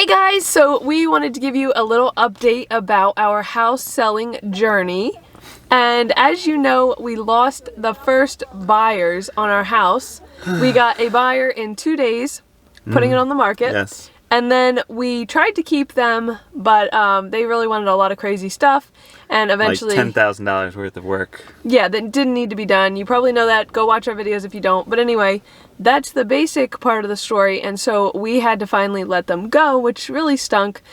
Hey guys, so we wanted to give you a little update about our house selling journey. And as you know, we lost the first buyers on our house. We got a buyer in 2 days, putting it on the market. Yes. And then we tried to keep them, but they really wanted a lot of crazy stuff. And eventually... Like $10,000 worth of work. Yeah, that didn't need to be done. You probably know that. Go watch our videos if you don't. But anyway, that's the basic part of the story. And so we had to finally let them go, which really stunk.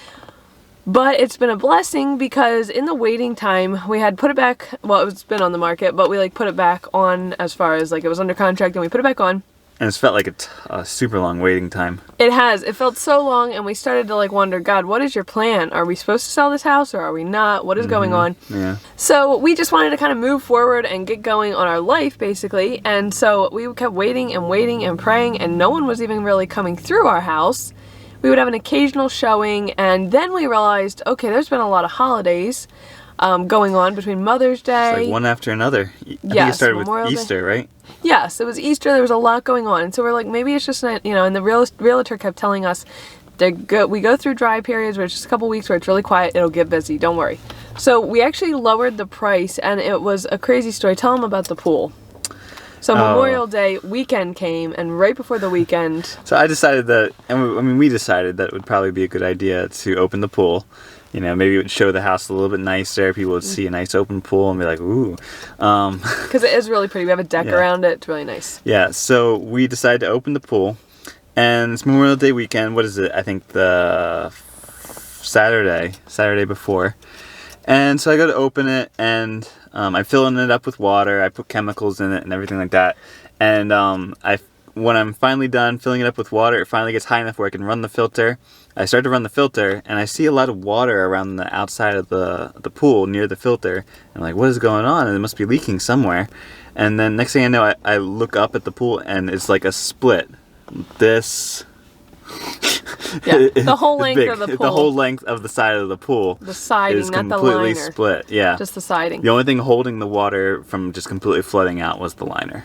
But it's been a blessing because in the waiting time, we had put it back. Well, it's been on the market, but we like put it back on as far as like it was under contract and we put it back on. And it's felt like a super long waiting time. It has. It felt so long, and we started to like wonder, God, what is your plan? Are we supposed to sell this house or are we not? What is going on? Yeah. So we just wanted to kind of move forward and get going on our life, basically. And so we kept waiting and waiting and praying, and no one was even really coming through our house. We would have an occasional showing, and then we realized, okay, there's been a lot of holidays going on between Mother's Day. It's like one after another. I think it started with Easter, right? Yes, it was Easter. There was a lot going on. And so we're like, maybe it's just not, you know, and the realtor kept telling us, we go through dry periods where it's just a couple weeks where it's really quiet. It'll get busy. Don't worry. So we actually lowered the price, and it was a crazy story. Tell them about the pool. So Memorial Day weekend came, and right before the weekend... So I decided that, and we decided that it would probably be a good idea to open the pool. You know, maybe it would show the house a little bit nicer. People would see a nice open pool and be like, ooh. Because it is really pretty. We have a deck around it. It's really nice. Yeah, so we decided to open the pool. And it's Memorial Day weekend. What is it? I think the Saturday before. And so I go to open it, and I'm filling it up with water. I put chemicals in it and everything like that. And when I'm finally done filling it up with water, it finally gets high enough where I can run the filter. I start to run the filter, and I see a lot of water around the outside of the pool near the filter. I'm like, what is going on? And it must be leaking somewhere. And then next thing I know, I look up at the pool, and it's like a split. This... Yeah, the whole length of the pool. The whole length of the side of the pool. The siding, is not the completely liner. Split. Yeah. Just the siding. The only thing holding the water from just completely flooding out was the liner.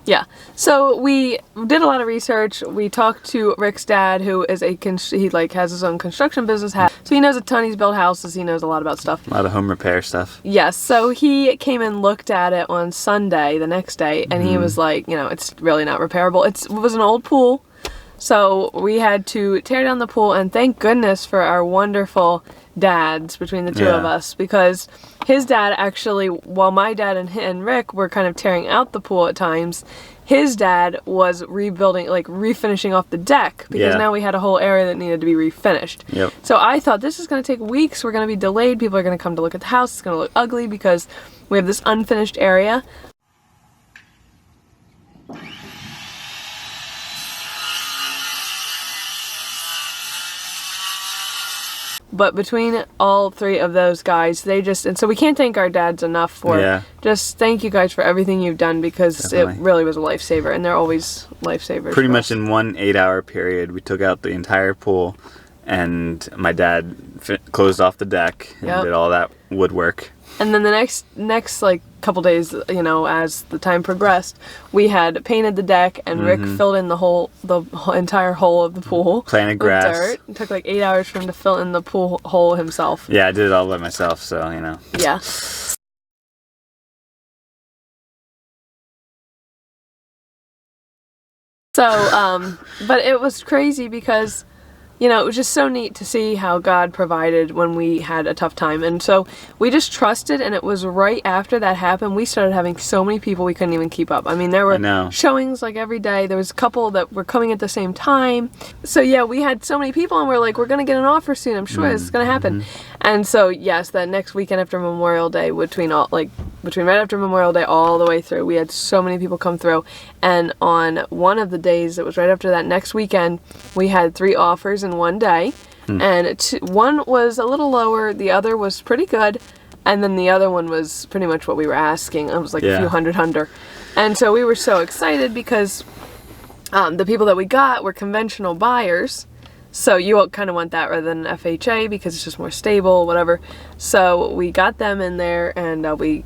Yeah, so we did a lot of research. We talked to Rick's dad, who is he like has his own construction business, so he knows a ton. He's built houses. He knows a lot about stuff. A lot of home repair stuff. Yes, so he came and looked at it on Sunday, the next day, and he was like, you know, it's really not repairable. It was an old pool, so we had to tear down the pool, and thank goodness for our wonderful dads between the two of us, because his dad actually, while my dad and Rick were kind of tearing out the pool at times, his dad was rebuilding, like refinishing off the deck, because now we had a whole area that needed to be refinished. Yep. So I thought, this is going to take weeks. We're going to be delayed. People are going to come to look at the house. It's going to look ugly because we have this unfinished area. But between all three of those guys, and so we can't thank our dads enough for, just thank you guys for everything you've done, because it really was a lifesaver, and they're always lifesavers. Pretty much in one 8-hour period, we took out the entire pool, and my dad closed off the deck and did all that woodwork. And then the next like couple days, you know, as the time progressed, we had painted the deck, and Rick filled in the entire hole of the pool. Planted grass. Dirt. It took like 8 hours for him to fill in the pool hole himself. Yeah, I did it all by myself, so you know. Yeah. So, but it was crazy because, you know, it was just so neat to see how God provided when we had a tough time. And so we just trusted, and it was right after that happened, we started having so many people we couldn't even keep up. I mean, there were showings like every day. There was a couple that were coming at the same time. So yeah, we had so many people, and we're like, we're going to get an offer soon. I'm sure this is going to happen. And so yes, that next weekend after Memorial Day, between right after Memorial Day all the way through, we had so many people come through. And on one of the days, it was right after that next weekend, we had 3 offers in one day. And one was a little lower, the other was pretty good, and then the other one was pretty much what we were asking. It was like a few hundred under. And so we were so excited because the people that we got were conventional buyers. So you kind of want that rather than FHA because it's just more stable, whatever. So we got them in there, and we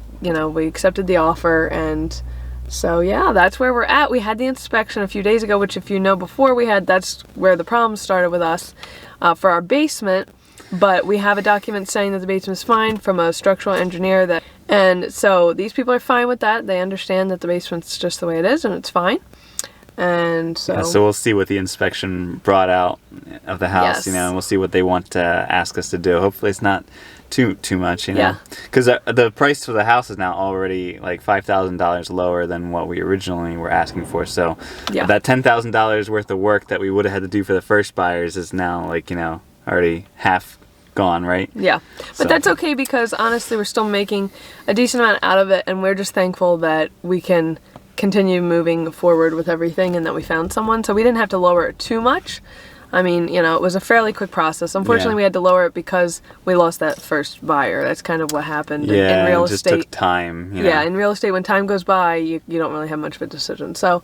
accepted the offer, and So yeah, that's where we're at. We had the inspection a few days ago, which if you know before that's where the problem started with us for our basement. But we have a document saying that the basement's fine from a structural engineer and so these people are fine with that. They understand that the basement's just the way it is and it's fine. And so, so we'll see what the inspection brought out of the house, Yes. and we'll see what they want to ask us to do. Hopefully it's not too much, Yeah. because the price for the house is now already like $5,000 lower than what we originally were asking for. So Yeah. that $10,000 worth of work that we would have had to do for the first buyers is now like already half gone, right? Yeah, but that's okay because honestly we're still making a decent amount out of it, and we're just thankful that we can continue moving forward with everything and that we found someone. So we didn't have to lower it too much. I mean, it was a fairly quick process. Unfortunately, we had to lower it because we lost that first buyer. That's kind of what happened in real it just estate. took time. Yeah, in real estate, when time goes by, you don't really have much of a decision. So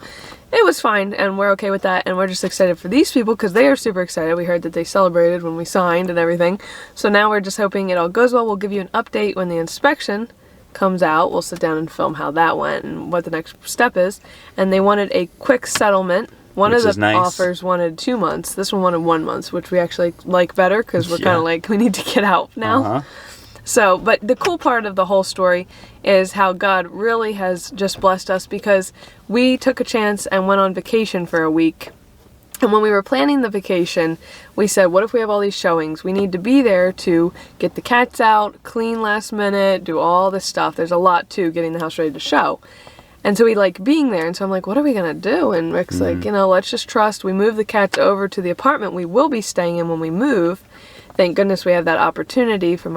it was fine, and we're okay with that, and we're just excited for these people because they are super excited. We heard that they celebrated when we signed and everything. So now we're just hoping it all goes well. We'll give you an update when the inspection comes out. We'll sit down and film how that went and what the next step is. And they wanted a quick settlement. One of the offers wanted 2 months. This one wanted 1 month, which we actually like better because we're kind of like, we need to get out now. So, but the cool part of the whole story is how God really has just blessed us because we took a chance and went on vacation for a week. And when we were planning the vacation, we said, what if we have all these showings? We need to be there to get the cats out, clean last minute, do all this stuff. There's a lot to getting the house ready to show. And so we like being there. And so I'm like, what are we going to do? And Rick's like, let's just trust. We move the cats over to the apartment we will be staying in when we move. Thank goodness we have that opportunity from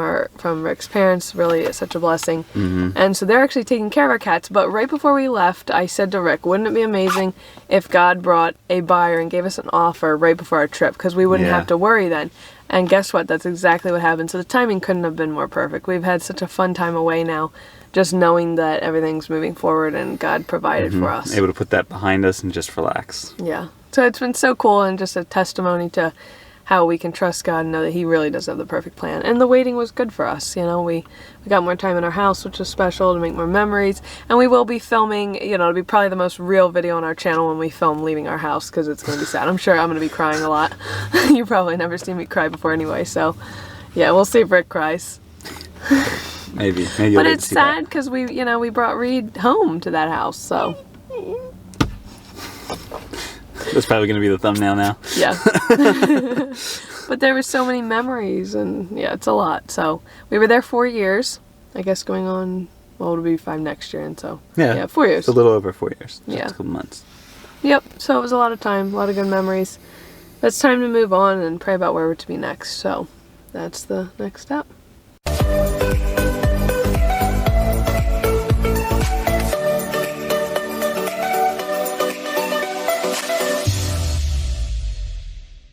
Rick's parents. Really, it's such a blessing. And so they're actually taking care of our cats. But right before we left, I said to Rick, wouldn't it be amazing if God brought a buyer and gave us an offer right before our trip? Because we wouldn't have to worry then. And guess what? That's exactly what happened. So the timing couldn't have been more perfect. We've had such a fun time away now, just knowing that everything's moving forward and God provided for us. Able to put that behind us and just relax. Yeah. So it's been so cool and just a testimony to how we can trust God and know that He really does have the perfect plan. And the waiting was good for us. We got more time in our house, which was special, to make more memories. And we will be filming, it'll be probably the most real video on our channel when we film leaving our house because it's going to be sad. I'm sure I'm going to be crying a lot. You probably never seen me cry before anyway. So yeah, we'll see if Rick cries. Maybe. But it's sad because we brought Reed home to that house, so. That's probably going to be the thumbnail now. Yeah. But there were so many memories, and yeah, it's a lot. So we were there 4 years, I guess going on, it'll be 5 next year, and so. Yeah, 4 years. It's a little over 4 years. Just a couple months. Yep, so it was a lot of time, a lot of good memories. But it's time to move on and pray about where we're to be next, so that's the next step.